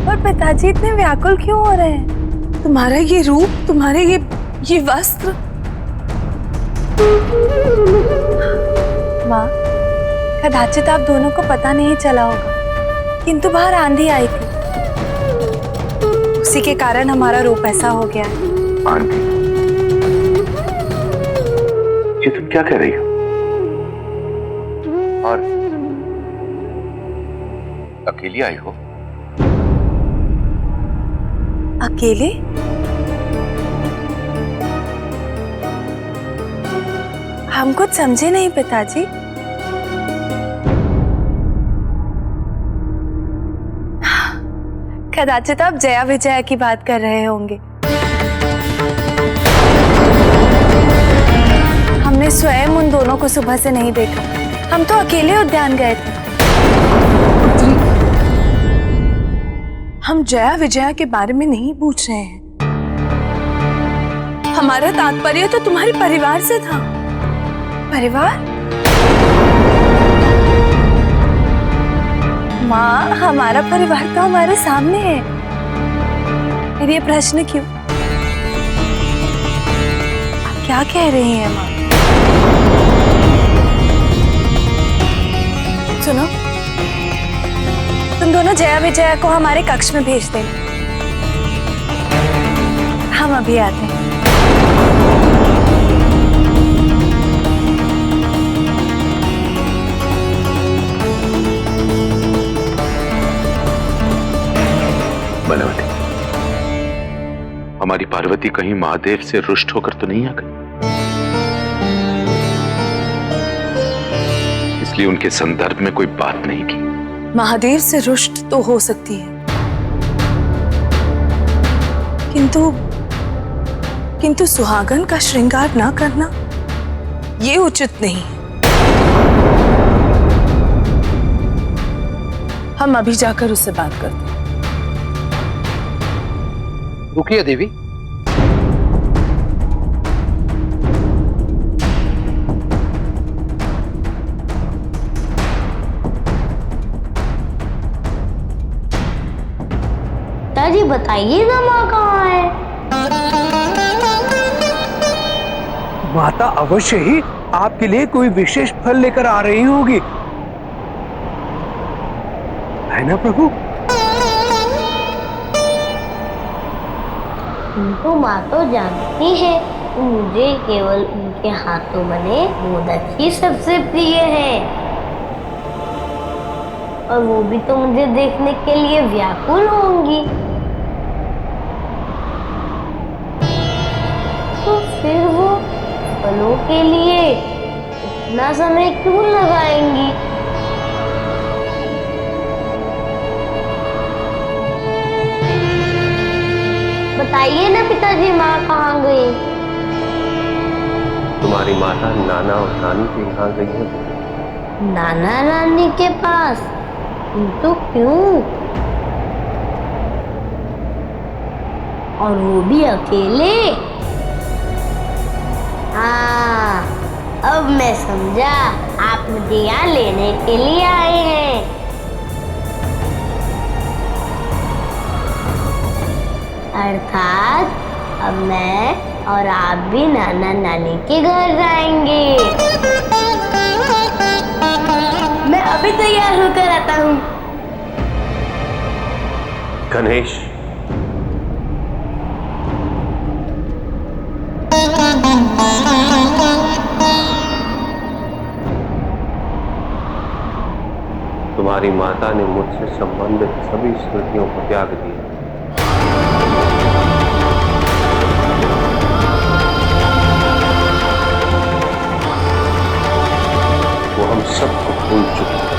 और पिताजी इतने व्याकुल क्यों हो रहे हैं? तुम्हारा ये रूप, तुम्हारे ये वस्त्र। माँ, कदाचित आप दोनों को पता नहीं चला होगा, किंतु बाहर आंधी आई थी, उसी के कारण हमारा रूप ऐसा हो गया है। आंधी? ये तुम क्या कह रही हो? और अकेली आई हो? अकेले? हम कुछ समझे नहीं पिताजी। कदाचित आप जया विजया की बात कर रहे होंगे। हमने स्वयं उन दोनों को सुबह से नहीं देखा, हम तो अकेले उद्यान गए थे। हम जया विजया के बारे में नहीं पूछ रहे हैं, हमारा तात्पर्य तो तुम्हारे परिवार से था। परिवार? माँ, हमारा परिवार तो हमारे सामने है, फिर ये प्रश्न क्यों? आप क्या कह रही हैं माँ? सुनो, तुम दोनों जया विजया को हमारे कक्ष में भेज देना, हम अभी आते हैं। बनवती, हमारी पार्वती कहीं महादेव से रुष्ट होकर तो नहीं आ गई? इसलिए उनके संदर्भ में कोई बात नहीं की। महादेव से रुष्ट तो हो सकती है, किंतु सुहागन का श्रृंगार ना करना ये उचित नहीं है। हम अभी जाकर उससे बात करते हैं। रुकिए देवी, पिताजी बताइए ना माँ कहाँ है? माता अवश्य ही आपके लिए कोई विशेष फल लेकर आ रही होगी, है ना प्रभु? तो माँ तो जानती है मुझे केवल उनके हाथों बने मोदक ही सबसे प्रिय है, और वो भी तो मुझे देखने के लिए व्याकुल होंगी। तो फिर वो फलों के लिए इतना समय क्यों लगाएंगी? बताइए ना पिताजी, माँ कहाँ गई? तुम्हारी माता नाना और नानी के यहाँ गई है। नाना नानी के पास? तो क्यों? और वो भी अकेले? हाँ, अब मैं समझा, आप मुझे यहाँ लेने के लिए आए हैं। अर्थात अब मैं और आप भी नाना नानी के घर जाएंगे। मैं अभी तैयार होकर आता हूँ। गणेश, तुम्हारी माता ने मुझसे संबंधित सभी स्मृतियों को त्याग दिया। वो हम सबको भूल चुकी है।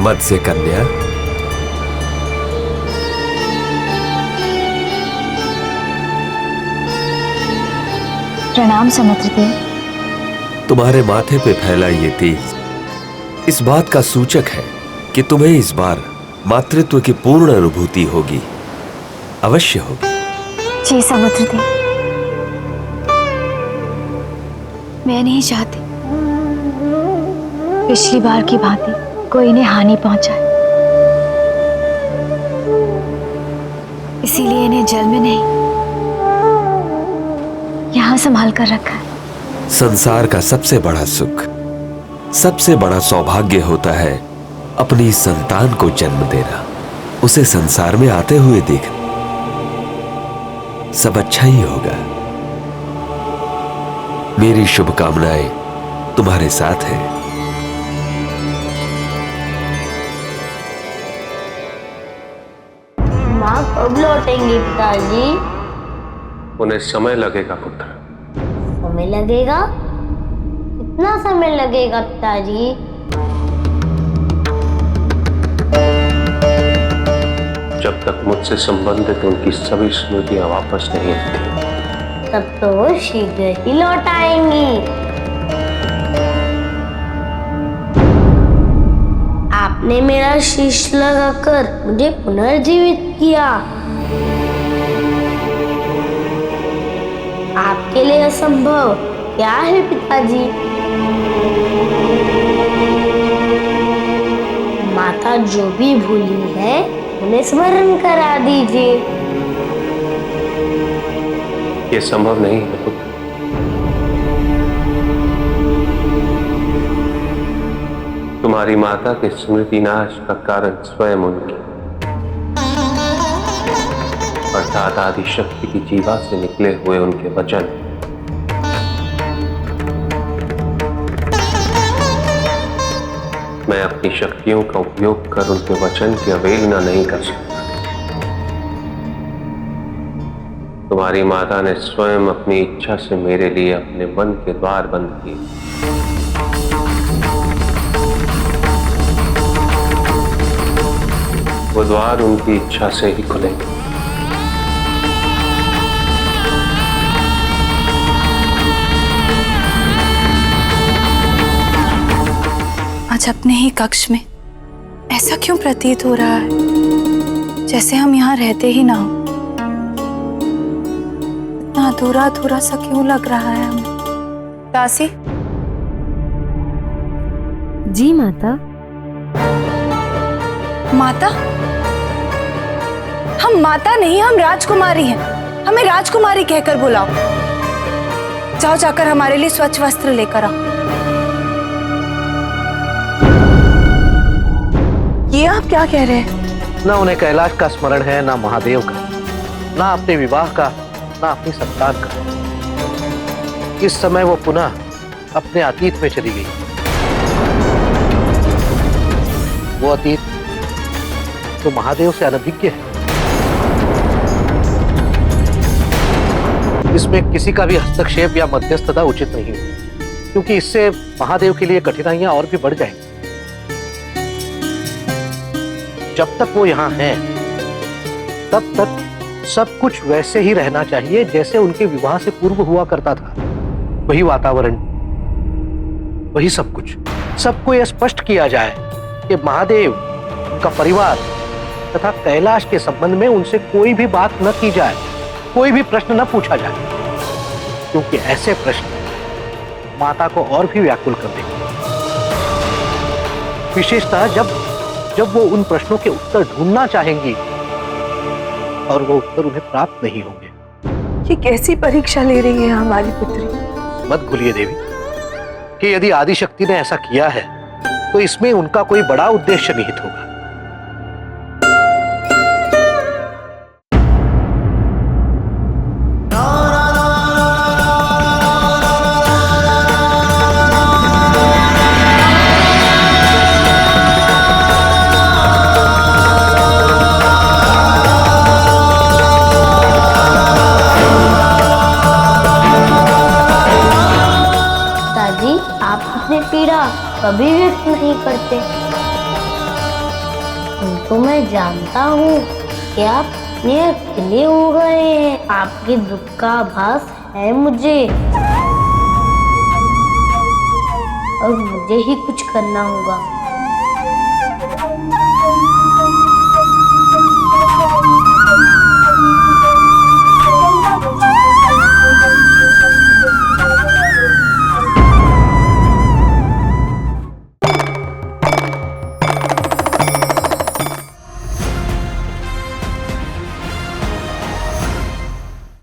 मत्स्य कन्या। प्रणाम समुद्र देव। तुम्हारे माथे पे फैला ये तेज इस बात का सूचक है कि तुम्हें इस बार मातृत्व की पूर्ण अनुभूति होगी, अवश्य होगी। जी समुद्र देव, मैं नहीं चाहती पिछली बार की भांति कोई इन्हें हानि पहुंचाए, इसीलिए इन्हें जल में नहीं यहां संभाल कर रखा है। संसार का सबसे बड़ा सुख, सबसे बड़ा सौभाग्य होता है अपनी संतान को जन्म देना, उसे संसार में आते हुए देखना। सब अच्छा ही होगा। मेरी शुभकामनाएं तुम्हारे साथ हैं। माँ कब लौटेंगे पिताजी? उन्हें समय लगेगा पुत्र। समय लगेगा? कितना समय लगेगा पिताजी? जब तक मुझसे संबंधित उनकी सभी स्मृतियां वापस नहीं आती, तब तो वो शीघ्र ही लौट आएंगी। आपने मेरा शीश लगाकर मुझे पुनर्जीवित किया। आपके लिए असंभव क्या है पिताजी? माता जो भी भूली है उन्हें स्मरण करा दीजिए। ये संभव नहीं है पुत्र। तुम्हारी माता के स्मृति नाश का कारण स्वयं उनकी अर्थात आदि शक्ति की जीवा से निकले हुए उनके वचन। मैं अपनी शक्तियों का उपयोग कर उनके वचन की अवहेलना नहीं कर सकता। तुम्हारी माता ने स्वयं अपनी इच्छा से मेरे लिए अपने मन के द्वार बंद किए। वो द्वार उनकी इच्छा से ही खुलेंगे। आज अपने ही कक्ष में ऐसा क्यों प्रतीत हो रहा है जैसे हम यहाँ रहते ही ना हो? इतना अधूरा अधूरा सा क्यों लग रहा है हमें? दासी जी माता। माता? हम माता नहीं, हम राजकुमारी हैं। हमें राजकुमारी कहकर बुलाओ। जाओ जाकर हमारे लिए स्वच्छ वस्त्र लेकर आओ। ये आप क्या कह रहे हैं? ना उन्हें कैलाश का स्मरण है, ना महादेव का, ना अपने विवाह का, ना अपनी संतान का। इस समय वो पुनः अपने अतीत में चली गई। वो अतीत तो महादेव से अनभिज्ञ है। इसमें किसी का भी हस्तक्षेप या मध्यस्थता उचित नहीं है, क्योंकि इससे महादेव के लिए कठिनाइयां और भी बढ़ जाएंगी। जब तक वो यहाँ हैं, तब तक सब कुछ वैसे ही रहना चाहिए जैसे उनके विवाह से पूर्व हुआ करता था। वही वातावरण, वही सब कुछ। सबको यह स्पष्ट किया जाए कि महादेव का परिवार तथा कैलाश के संबंध में उनसे कोई भी बात न की जाए, कोई भी प्रश्न न पूछा जाए, क्योंकि ऐसे प्रश्न माता को और भी व्याकुल कर देंगे। विशेषतः जब वो उन प्रश्नों के उत्तर ढूंढना चाहेंगी और वो उत्तर उन्हें प्राप्त नहीं होंगे। ये कैसी परीक्षा ले रही है हमारी पुत्री? मत भूलिए देवी कि यदि आदिशक्ति ने ऐसा किया है तो इसमें उनका कोई बड़ा उद्देश्य निहित होगा। पीड़ा कभी व्यक्त नहीं करते। तो मैं जानता हूँ कि आप इतने अकेले हो गए हैं। आपके दुख का आभास है मुझे। अब मुझे ही कुछ करना होगा।